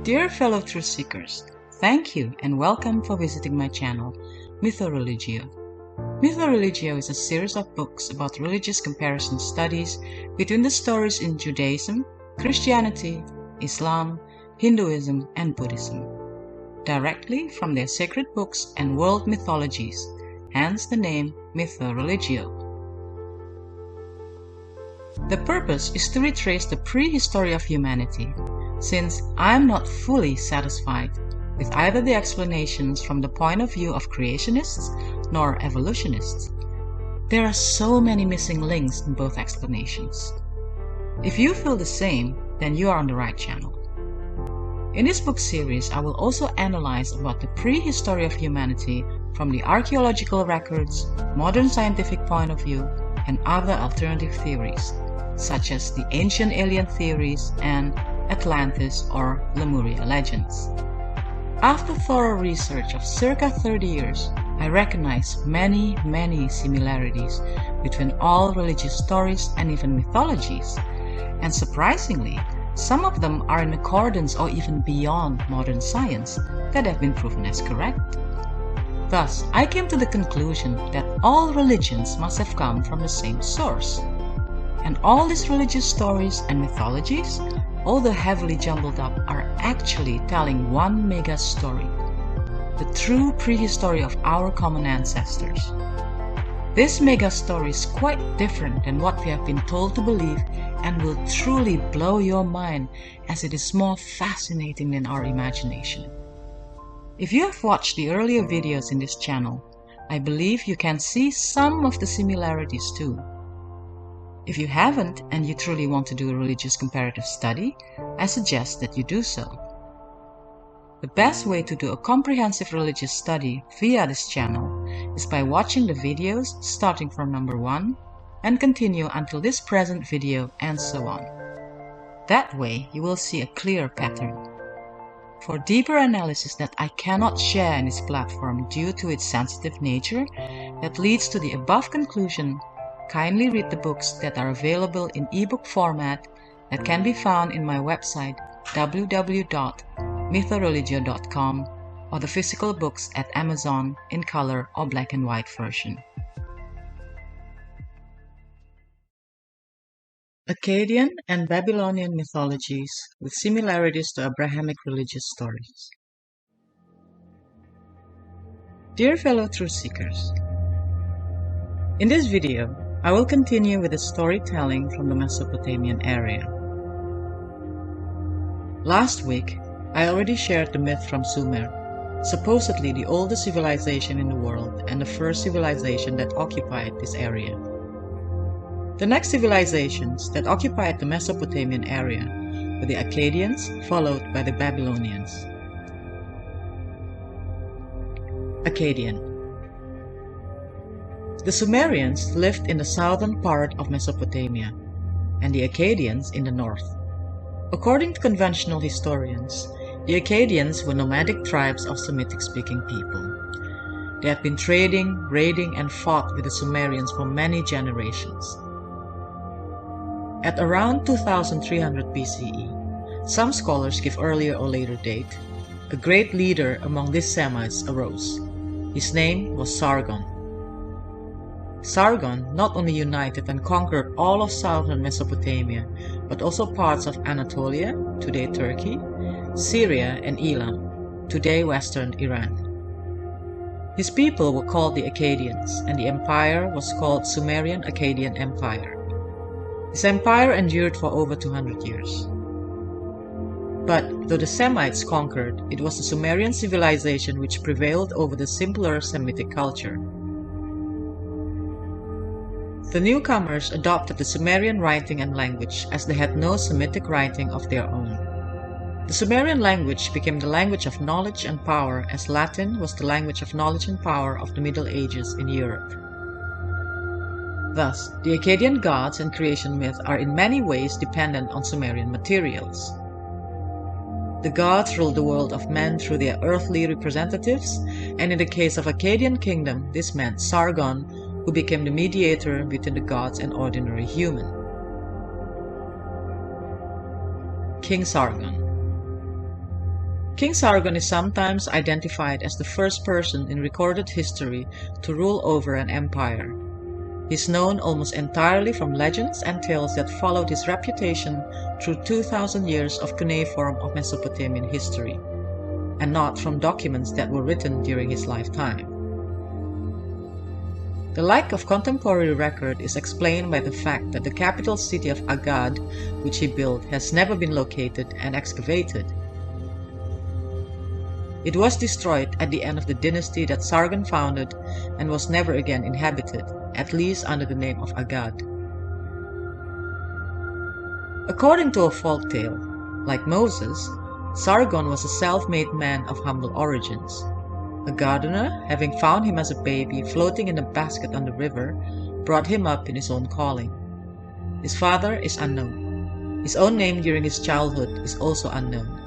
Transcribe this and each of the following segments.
Dear fellow truth seekers, thank you and welcome for visiting my channel, MythoReligio. MythoReligio is a series of books about religious comparison studies between the stories in Judaism, Christianity, Islam, Hinduism and Buddhism, directly from their sacred books and world mythologies, hence the name MythoReligio. The purpose is to retrace the prehistory of humanity, since I am not fully satisfied with either the explanations from the point of view of creationists nor evolutionists. There are so many missing links in both explanations. If you feel the same, then you are on the right channel. In this book series, I will also analyze about the prehistory of humanity from the archaeological records, modern scientific point of view, and other alternative theories, such as the ancient alien theories and Atlantis or Lemuria legends. After thorough research of circa 30 years, I recognize many similarities between all religious stories and even mythologies, and surprisingly, some of them are in accordance or even beyond modern science that have been proven as correct. Thus, I came to the conclusion that all religions must have come from the same source. And all these religious stories and mythologies, although heavily jumbled up, are actually telling one mega story, the true prehistory of our common ancestors. This mega story is quite different than what we have been told to believe and will truly blow your mind, as it is more fascinating than our imagination. If you have watched the earlier videos in this channel, I believe you can see some of the similarities too. If you haven't and you truly want to do a religious comparative study, I suggest that you do so. The best way to do a comprehensive religious study via this channel is by watching the videos starting from number 1 and continue until this present video and so on. That way you will see a clear pattern. For deeper analysis that I cannot share in this platform due to its sensitive nature that leads to the above conclusion, kindly read the books that are available in ebook format that can be found in my website www.mythoreligio.com or the physical books at Amazon in color or black and white version. Akkadian and Babylonian mythologies with similarities to Abrahamic religious stories. Dear fellow truth seekers, in this video, I will continue with the storytelling from the Mesopotamian area. Last week, I already shared the myth from Sumer, supposedly the oldest civilization in the world and the first civilization that occupied this area. The next civilizations that occupied the Mesopotamian area were the Akkadians, followed by the Babylonians. Akkadian. The Sumerians lived in the southern part of Mesopotamia, and the Akkadians in the north. According to conventional historians, the Akkadians were nomadic tribes of Semitic-speaking people. They had been trading, raiding, and fought with the Sumerians for many generations. At around 2300 BCE, some scholars give earlier or later date, a great leader among these Semites arose. His name was Sargon. Sargon not only united and conquered all of southern Mesopotamia, but also parts of Anatolia, today Turkey, Syria and Elam, today western Iran. His people were called the Akkadians, and the empire was called Sumerian Akkadian Empire. This empire endured for over 200 years. But though the Semites conquered, it was the Sumerian civilization which prevailed over the simpler Semitic culture. The newcomers adopted the Sumerian writing and language, as they had no Semitic writing of their own. The Sumerian language became the language of knowledge and power, as Latin was the language of knowledge and power of the Middle Ages in Europe. Thus, the Akkadian gods and creation myth are in many ways dependent on Sumerian materials. The gods ruled the world of men through their earthly representatives, and in the case of Akkadian kingdom, this meant Sargon, who became the mediator between the gods and ordinary human. King Sargon. King Sargon is sometimes identified as the first person in recorded history to rule over an empire. He is known almost entirely from legends and tales that followed his reputation through 2,000 years of cuneiform of Mesopotamian history, and not from documents that were written during his lifetime. The lack of contemporary record is explained by the fact that the capital city of Akkad, which he built, has never been located and excavated. It was destroyed at the end of the dynasty that Sargon founded and was never again inhabited, at least under the name of Akkad. According to a folk tale, like Moses, Sargon was a self-made man of humble origins. A gardener, having found him as a baby floating in a basket on the river, brought him up in his own calling. His father is unknown. His own name during his childhood is also unknown.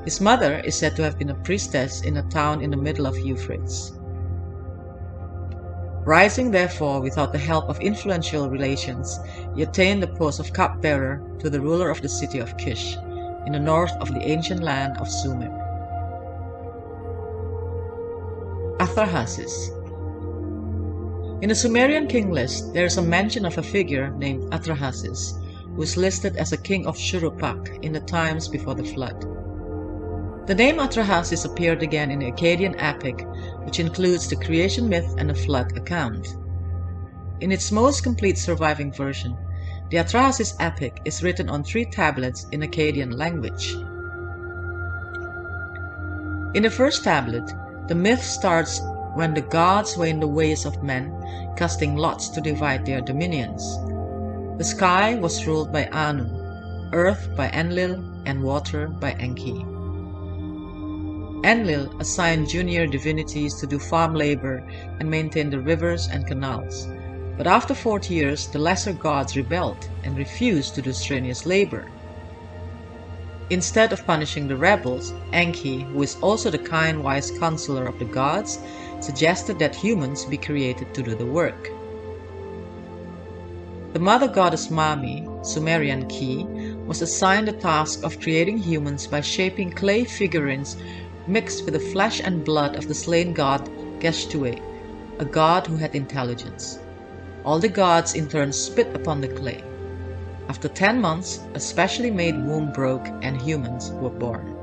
His mother is said to have been a priestess in a town in the middle of Euphrates. Rising, therefore, without the help of influential relations, he attained the post of cupbearer to the ruler of the city of Kish, in the north of the ancient land of Sumer. Atrahasis. In the Sumerian king list, there is a mention of a figure named Atrahasis, who is listed as a king of Shuruppak in the times before the flood. The name Atrahasis appeared again in the Akkadian epic, which includes the creation myth and the flood account. In its most complete surviving version, the Atrahasis epic is written on 3 tablets in Akkadian language. In the first tablet, the myth starts when the gods were in the ways of men, casting lots to divide their dominions. The sky was ruled by Anu, earth by Enlil, and water by Enki. Enlil assigned junior divinities to do farm labor and maintain the rivers and canals. But after 40 years, the lesser gods rebelled and refused to do strenuous labor. Instead of punishing the rebels, Enki, who is also the kind, wise counselor of the gods, suggested that humans be created to do the work. The mother goddess Mami, Sumerian Ki, was assigned the task of creating humans by shaping clay figurines mixed with the flesh and blood of the slain god Geshtue, a god who had intelligence. All the gods in turn spit upon the clay. After 10 months, a specially made womb broke and humans were born.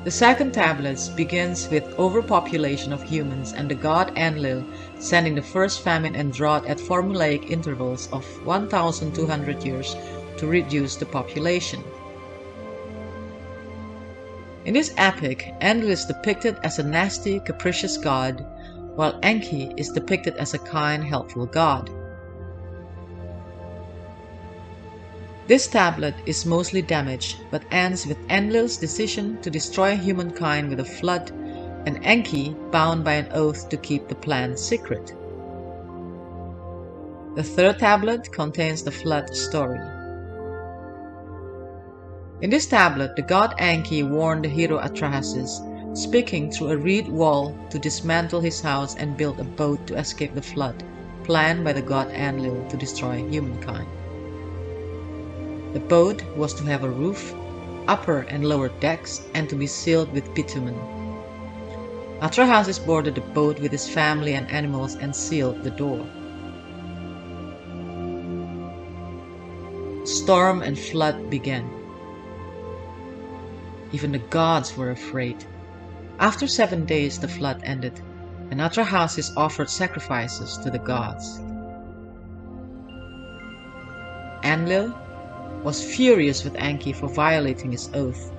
The second tablet begins with overpopulation of humans and the god Enlil sending the first famine and drought at formulaic intervals of 1,200 years to reduce the population. In this epic, Enlil is depicted as a nasty, capricious god, while Enki is depicted as a kind, helpful god. This tablet is mostly damaged, but ends with Enlil's decision to destroy humankind with a flood, and Enki bound by an oath to keep the plan secret. The third tablet contains the flood story. In this tablet, the god Enki warned the hero Atrahasis, speaking through a reed wall, to dismantle his house and build a boat to escape the flood, planned by the god Enlil to destroy humankind. The boat was to have a roof, upper and lower decks, and to be sealed with bitumen. Atrahasis boarded the boat with his family and animals and sealed the door. Storm and flood began. Even the gods were afraid. After 7 days the flood ended, and Atrahasis offered sacrifices to the gods. Enlil was furious with Enki for violating his oath.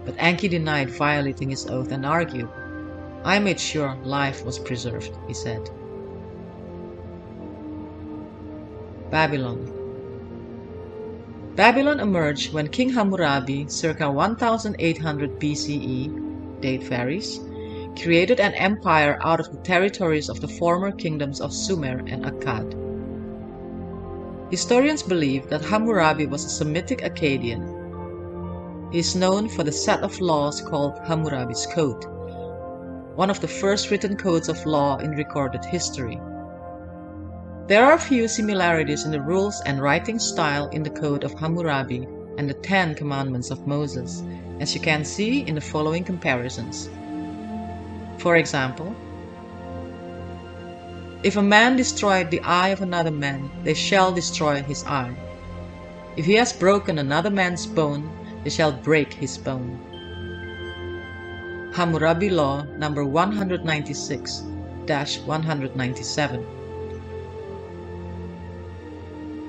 But Enki denied violating his oath and argued, "I made sure life was preserved," he said. Babylon. Babylon emerged when King Hammurabi, circa 1800 BCE, date varies, created an empire out of the territories of the former kingdoms of Sumer and Akkad. Historians believe that Hammurabi was a Semitic Akkadian. He is known for the set of laws called Hammurabi's Code, one of the first written codes of law in recorded history. There are few similarities in the rules and writing style in the Code of Hammurabi and the 10 Commandments of Moses, as you can see in the following comparisons. For example, if a man destroyed the eye of another man, they shall destroy his eye. If he has broken another man's bone, they shall break his bone. Hammurabi Law number 196-197.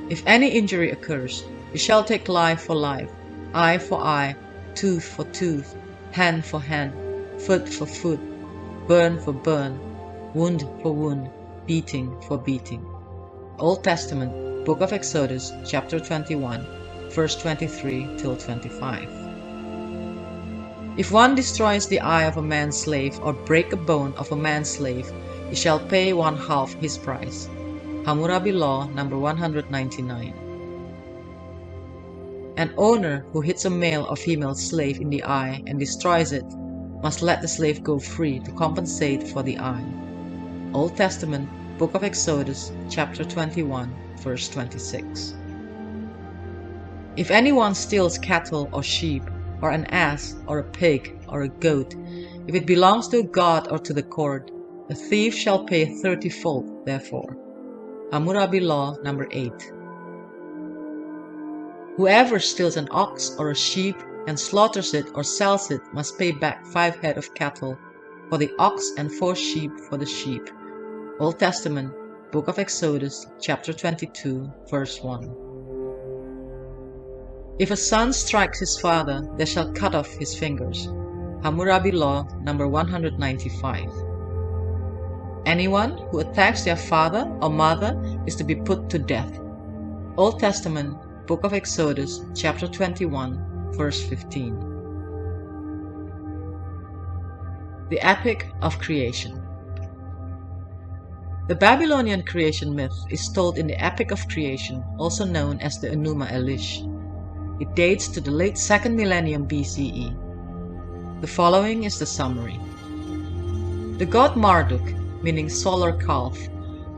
If any injury occurs, you shall take life for life, eye for eye, tooth for tooth, hand for hand, foot for foot, burn for burn, wound for wound, beating for beating. Old Testament, Book of Exodus, chapter 21, verse 23 till 25. If one destroys the eye of a man's slave or break a bone of a man's slave, he shall pay 1/2 his price. Hammurabi Law number 199. An owner who hits a male or female slave in the eye and destroys it must let the slave go free to compensate for the eye. Old Testament, Book of Exodus, chapter 21, verse 26. If anyone steals cattle or sheep, or an ass, or a pig, or a goat, if it belongs to a god or to the court, the thief shall pay 30-fold therefore. Hammurabi Law number 8. Whoever steals an ox or a sheep and slaughters it or sells it must pay back 5 head of cattle for the ox and 4 sheep for the sheep. Old Testament, Book of Exodus, chapter 22, verse 1. If a son strikes his father, they shall cut off his fingers. Hammurabi Law number 195. Anyone who attacks their father or mother is to be put to death. Old Testament, Book of Exodus, chapter 21, verse 15. The Epic of Creation. The Babylonian creation myth is told in the Epic of Creation, also known as the Enuma Elish. It dates to the late 2nd millennium BCE. The following is the summary. The god Marduk, meaning solar calf,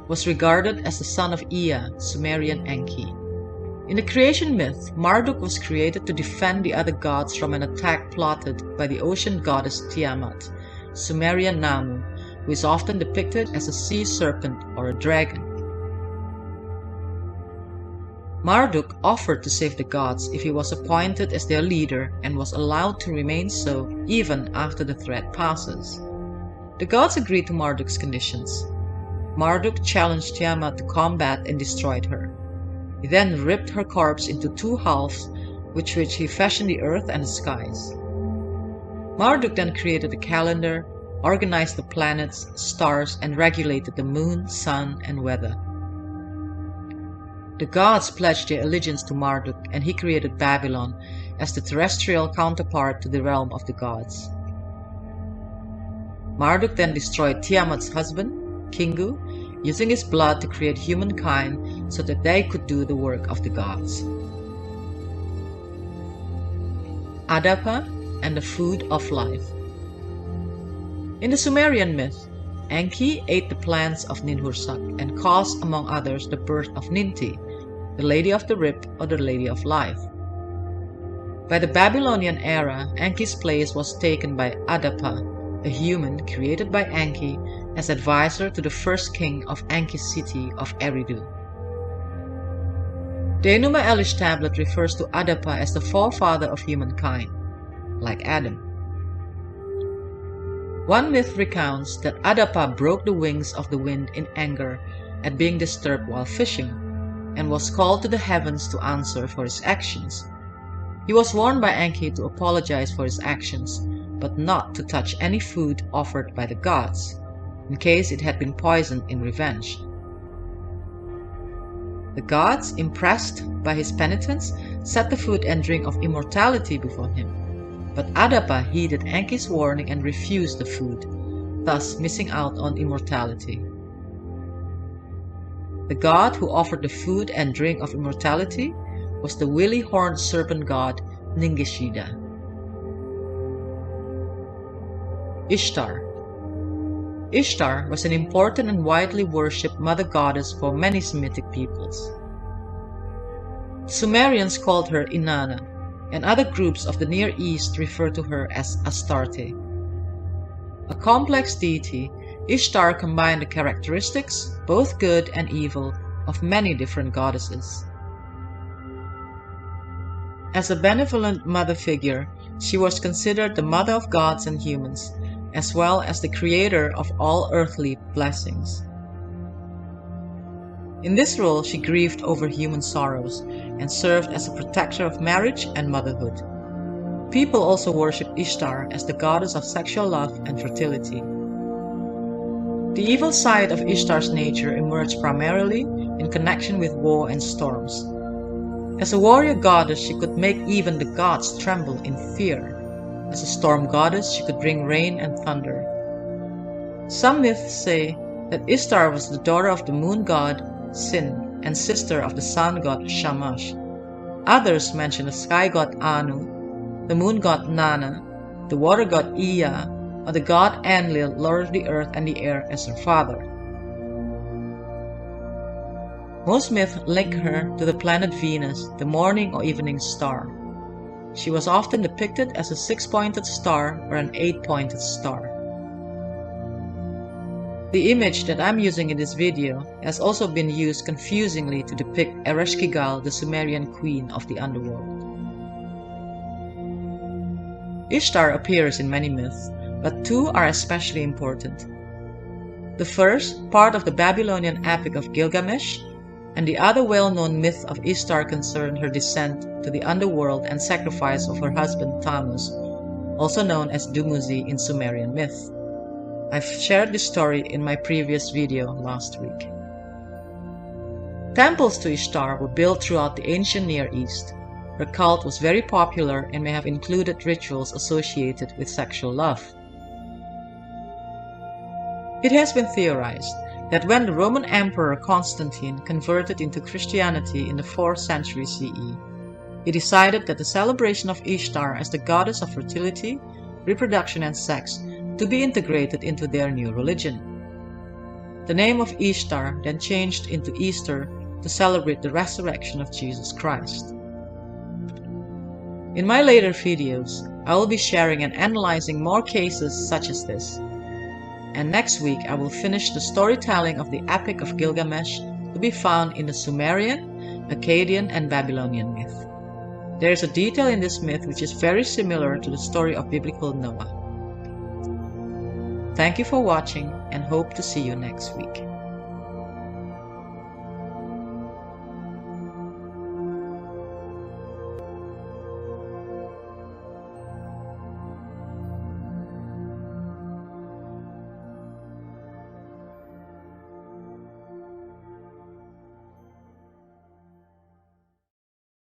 was regarded as the son of Ea, Sumerian Enki. In the creation myth, Marduk was created to defend the other gods from an attack plotted by the ocean goddess Tiamat, Sumerian Namu, who is often depicted as a sea serpent or a dragon. Marduk offered to save the gods if he was appointed as their leader and was allowed to remain so even after the threat passes. The gods agreed to Marduk's conditions. Marduk challenged Tiamat to combat and destroyed her. He then ripped her corpse into 2 halves, with which he fashioned the earth and the skies. Marduk then created a calendar, organized the planets, stars, and regulated the moon, sun, and weather. The gods pledged their allegiance to Marduk, and he created Babylon as the terrestrial counterpart to the realm of the gods. Marduk then destroyed Tiamat's husband, Kingu, using his blood to create humankind so that they could do the work of the gods. Adapa and the food of life. In the Sumerian myth, Enki ate the plants of Ninhursag and caused, among others, the birth of Ninti, the Lady of the Rib or the Lady of Life. By the Babylonian era, Enki's place was taken by Adapa, a human created by Enki as advisor to the first king of Enki's city of Eridu. The Enuma Elish tablet refers to Adapa as the forefather of humankind, like Adam. One myth recounts that Adapa broke the wings of the wind in anger at being disturbed while fishing, and was called to the heavens to answer for his actions. He was warned by Enki to apologize for his actions, but not to touch any food offered by the gods, in case it had been poisoned in revenge. The gods, impressed by his penitence, set the food and drink of immortality before him, but Adapa heeded Enki's warning and refused the food, thus missing out on immortality. The god who offered the food and drink of immortality was the willy-horned serpent god Ningishida. Ishtar. Ishtar was an important and widely worshipped mother goddess for many Semitic peoples. Sumerians called her Inanna, and other groups of the Near East refer to her as Astarte. A complex deity, Ishtar combined the characteristics, both good and evil, of many different goddesses. As a benevolent mother figure, she was considered the mother of gods and humans, as well as the creator of all earthly blessings. In this role, she grieved over human sorrows and served as a protector of marriage and motherhood. People also worship Ishtar as the goddess of sexual love and fertility. The evil side of Ishtar's nature emerged primarily in connection with war and storms. As a warrior goddess, she could make even the gods tremble in fear. As a storm goddess, she could bring rain and thunder. Some myths say that Ishtar was the daughter of the moon god Sin and sister of the sun god Shamash. Others mention the sky god Anu, the moon god Nana, the water god Ea, or the god Enlil, lord of the earth and the air, as her father. Most myths link her to the planet Venus, the morning or evening star. She was often depicted as a 6-pointed star or an 8-pointed star. The image that I'm using in this video has also been used confusingly to depict Ereshkigal, the Sumerian queen of the underworld. Ishtar appears in many myths, but two are especially important. The first, part of the Babylonian epic of Gilgamesh, and the other well-known myth of Ishtar concerned her descent to the underworld and sacrifice of her husband Tammuz, also known as Dumuzi in Sumerian myth. I've shared this story in my previous video last week. Temples to Ishtar were built throughout the ancient Near East. Her cult was very popular and may have included rituals associated with sexual love. It has been theorized that when the Roman Emperor Constantine converted into Christianity in the 4th century CE, he decided that the celebration of Ishtar as the goddess of fertility, reproduction and sex to be integrated into their new religion. The name of Ishtar then changed into Easter to celebrate the resurrection of Jesus Christ. In my later videos, I will be sharing and analyzing more cases such as this. And next week I will finish the storytelling of the Epic of Gilgamesh to be found in the Sumerian, Akkadian and Babylonian myth. There is a detail in this myth which is very similar to the story of biblical Noah. Thank you for watching and hope to see you next week.